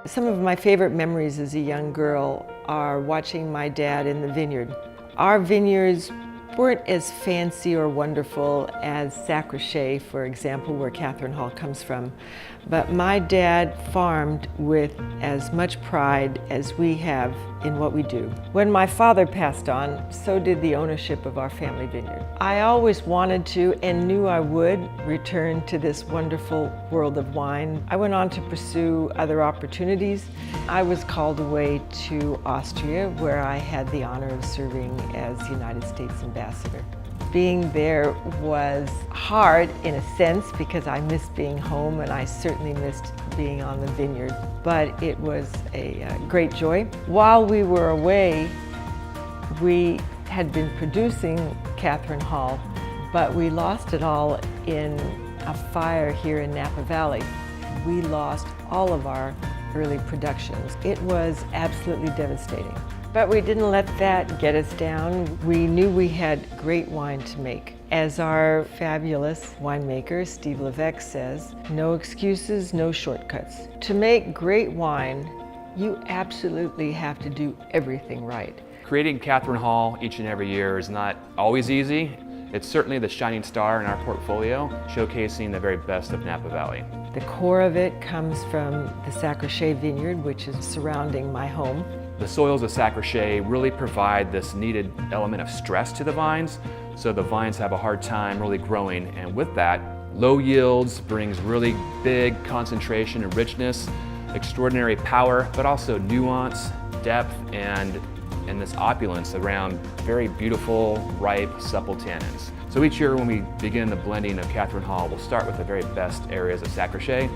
Some of my favorite memories as a young girl are watching my dad in the vineyard. Our vineyards weren't as fancy or wonderful as Sacrochet, for example, where Kathryn Hall comes from, but my dad farmed with as much pride as we have in what we do. When my father passed on, so did the ownership of our family vineyard. I always wanted to and knew I would return to this wonderful world of wine. I went on to pursue other opportunities. I was called away to Austria, where I had the honor of serving as United States Ambassador. Being there was hard in a sense because I missed being home and I certainly missed being on the vineyard, but it was a great joy. While we were away, we had been producing Kathryn Hall, but we lost it all in a fire here in Napa Valley. We lost all of our early productions. It was absolutely devastating. But we didn't let that get us down. We knew we had great wine to make. As our fabulous winemaker, Steve Levesque, says, no excuses, no shortcuts. To make great wine, you absolutely have to do everything right. Creating Kathryn Hall each and every year is not always easy. It's certainly the shining star in our portfolio, showcasing the very best of Napa Valley. The core of it comes from the Sacrochet vineyard, which is surrounding my home. The soils of Sacrochet really provide this needed element of stress to the vines, so the vines have a hard time really growing, and with that, low yields brings really big concentration and richness, extraordinary power, but also nuance, depth, and this opulence around very beautiful, ripe, supple tannins. So each year when we begin the blending of Kathryn Hall, we'll start with the very best areas of Sacrochet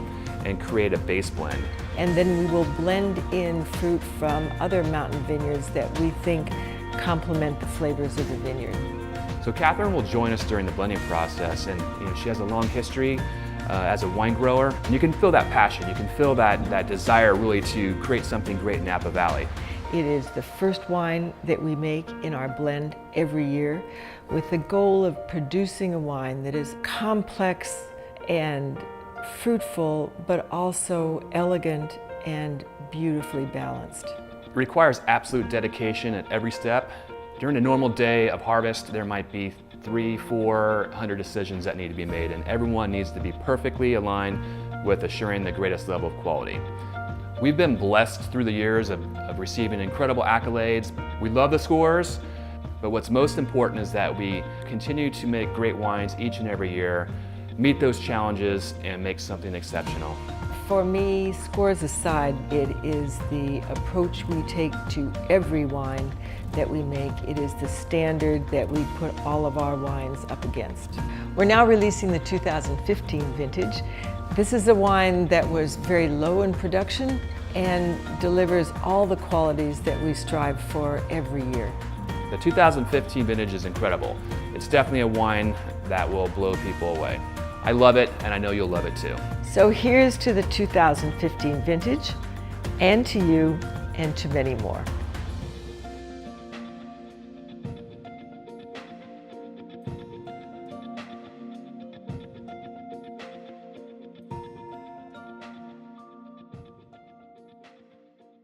and create a base blend. And then we will blend in fruit from other mountain vineyards that we think complement the flavors of the vineyard. So Kathryn will join us during the blending process, and she has a long history as a wine grower, and you can feel that passion, you can feel that desire really to create something great in Napa Valley. It is the first wine that we make in our blend every year with the goal of producing a wine that is complex and fruitful, but also elegant and beautifully balanced. It requires absolute dedication at every step. During a normal day of harvest, there might be 300-400 decisions that need to be made, and everyone needs to be perfectly aligned with assuring the greatest level of quality. We've been blessed through the years of receiving incredible accolades. We love the scores, but what's most important is that we continue to make great wines each and every year, meet those challenges, and make something exceptional. For me, scores aside, it is the approach we take to every wine that we make. It is the standard that we put all of our wines up against. We're now releasing the 2015 vintage. This is a wine that was very low in production and delivers all the qualities that we strive for every year. The 2015 vintage is incredible. It's definitely a wine that will blow people away. I love it, and I know you'll love it too. So here's to the 2015 vintage, and to you, and to many more.